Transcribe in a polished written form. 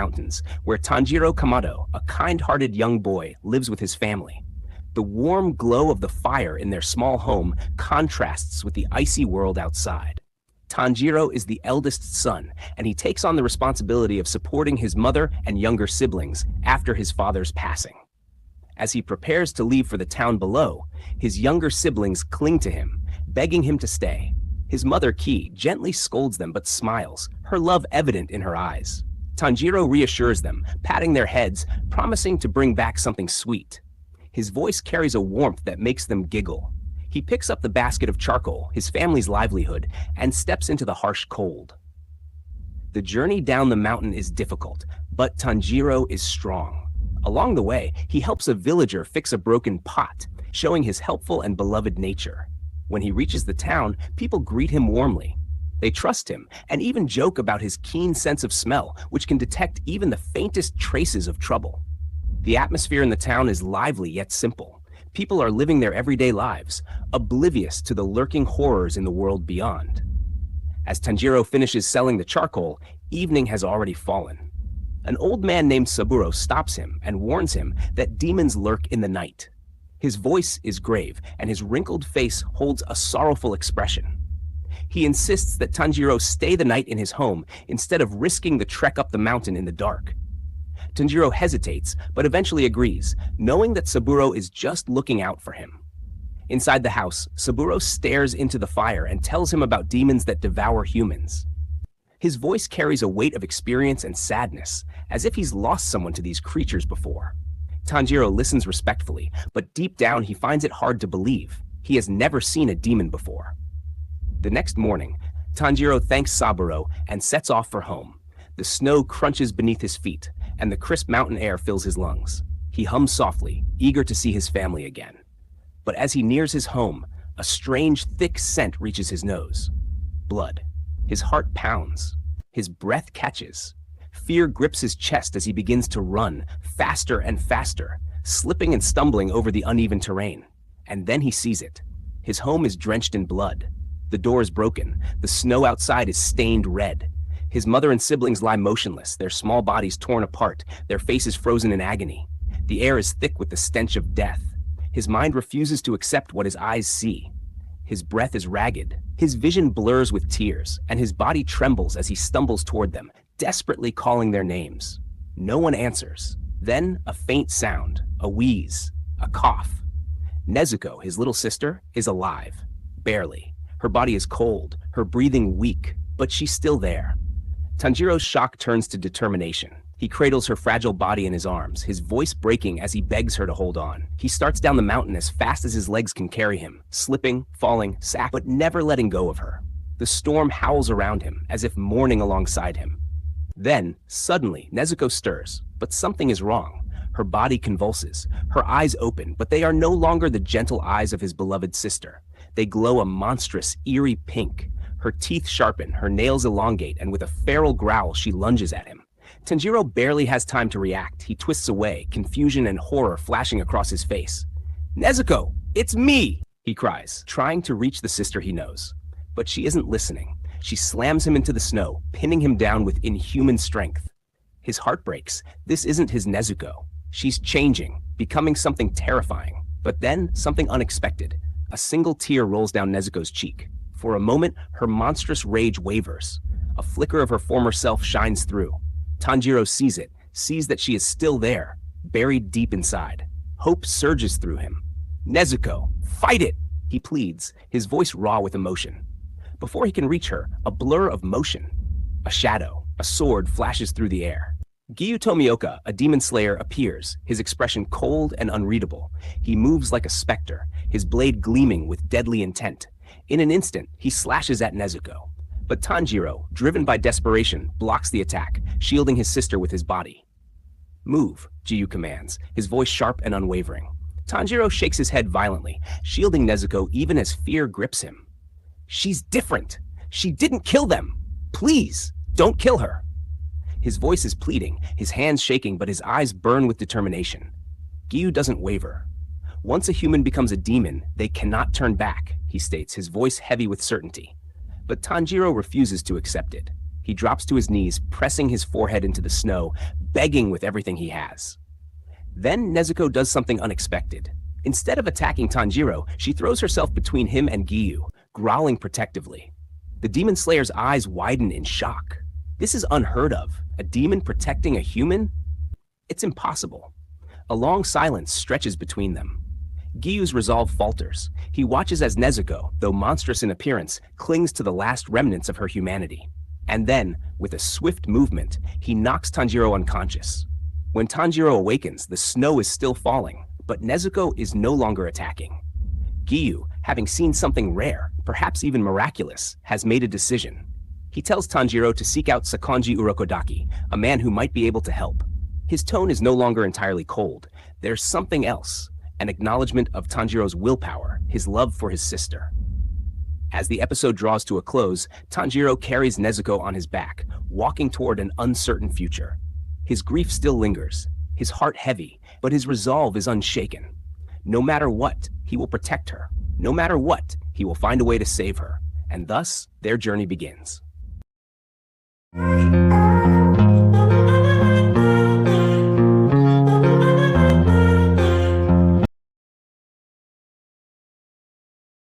mountains, where Tanjiro Kamado, a kind-hearted young boy, lives with his family. The warm glow of the fire in their small home contrasts with the icy world outside. Tanjiro is the eldest son, and he takes on the responsibility of supporting his mother and younger siblings after his father's passing. As he prepares to leave for the town below, his younger siblings cling to him, begging him to stay. His mother, Ki, gently scolds them but smiles, her love evident in her eyes. Tanjiro reassures them, patting their heads, promising to bring back something sweet. His voice carries a warmth that makes them giggle. He picks up the basket of charcoal, his family's livelihood, and steps into the harsh cold. The journey down the mountain is difficult, but Tanjiro is strong. Along the way, he helps a villager fix a broken pot, showing his helpful and beloved nature. When he reaches the town, people greet him warmly. They trust him and even joke about his keen sense of smell, which can detect even the faintest traces of trouble. The atmosphere in the town is lively yet simple. People are living their everyday lives, oblivious to the lurking horrors in the world beyond. As Tanjiro finishes selling the charcoal, evening has already fallen. An old man named Saburo stops him and warns him that demons lurk in the night. His voice is grave, and his wrinkled face holds a sorrowful expression. He insists that Tanjiro stay the night in his home instead of risking the trek up the mountain in the dark. Tanjiro hesitates, but eventually agrees, knowing that Saburo is just looking out for him. Inside the house, Saburo stares into the fire and tells him about demons that devour humans. His voice carries a weight of experience and sadness, as if he's lost someone to these creatures before. Tanjiro listens respectfully, but deep down he finds it hard to believe. He has never seen a demon before. The next morning, Tanjiro thanks Saburo and sets off for home. The snow crunches beneath his feet, and the crisp mountain air fills his lungs. He hums softly, eager to see his family again. But as he nears his home, a strange, thick scent reaches his nose. Blood. His heart pounds. His breath catches. Fear grips his chest as he begins to run, faster and faster, slipping and stumbling over the uneven terrain. And then he sees it. His home is drenched in blood. The door is broken. The snow outside is stained red. His mother and siblings lie motionless, their small bodies torn apart, their faces frozen in agony. The air is thick with the stench of death. His mind refuses to accept what his eyes see. His breath is ragged. His vision blurs with tears, and his body trembles as he stumbles toward them, desperately calling their names. No one answers. Then a faint sound, a wheeze, a cough. Nezuko, his little sister, is alive. Barely. Her body is cold, her breathing weak, but she's still there. Tanjiro's shock turns to determination. He cradles her fragile body in his arms, his voice breaking as he begs her to hold on. He starts down the mountain as fast as his legs can carry him, slipping, falling, but never letting go of her. The storm howls around him, as if mourning alongside him. Then, suddenly, Nezuko stirs, but something is wrong. Her body convulses, her eyes open, but they are no longer the gentle eyes of his beloved sister. They glow a monstrous, eerie pink. Her teeth sharpen, her nails elongate, and with a feral growl, she lunges at him. Tanjiro barely has time to react. He twists away, confusion and horror flashing across his face. "Nezuko, it's me!" he cries, trying to reach the sister he knows. But she isn't listening. She slams him into the snow, pinning him down with inhuman strength. His heart breaks. This isn't his Nezuko. She's changing, becoming something terrifying. But then, something unexpected. A single tear rolls down Nezuko's cheek. For a moment, her monstrous rage wavers. A flicker of her former self shines through. Tanjiro sees it, sees that she is still there, buried deep inside. Hope surges through him. "Nezuko, fight it!" he pleads, his voice raw with emotion. Before he can reach her, a blur of motion. A shadow, a sword flashes through the air. Giyu Tomioka, a demon slayer, appears, his expression cold and unreadable. He moves like a specter, his blade gleaming with deadly intent. In an instant, he slashes at Nezuko. But Tanjiro, driven by desperation, blocks the attack, shielding his sister with his body. "Move," Giyu commands, his voice sharp and unwavering. Tanjiro shakes his head violently, shielding Nezuko even as fear grips him. "She's different. She didn't kill them. Please, don't kill her." His voice is pleading, his hands shaking, but his eyes burn with determination. Giyu doesn't waver. "Once a human becomes a demon, they cannot turn back," he states, his voice heavy with certainty. But Tanjiro refuses to accept it. He drops to his knees, pressing his forehead into the snow, begging with everything he has. Then Nezuko does something unexpected. Instead of attacking Tanjiro, she throws herself between him and Giyu, growling protectively. The demon slayer's eyes widen in shock. This is unheard of. A demon protecting a human? It's impossible. A long silence stretches between them. Giyu's resolve falters. He watches as Nezuko, though monstrous in appearance, clings to the last remnants of her humanity. And then, with a swift movement, he knocks Tanjiro unconscious. When Tanjiro awakens, the snow is still falling, but Nezuko is no longer attacking. Giyu, having seen something rare, perhaps even miraculous, has made a decision. He tells Tanjiro to seek out Sakonji Urokodaki, a man who might be able to help. His tone is no longer entirely cold. There's something else, an acknowledgement of Tanjiro's willpower, his love for his sister. As the episode draws to a close, Tanjiro carries Nezuko on his back, walking toward an uncertain future. His grief still lingers, his heart heavy, but his resolve is unshaken. No matter what, he will protect her. No matter what, he will find a way to save her. And thus, their journey begins.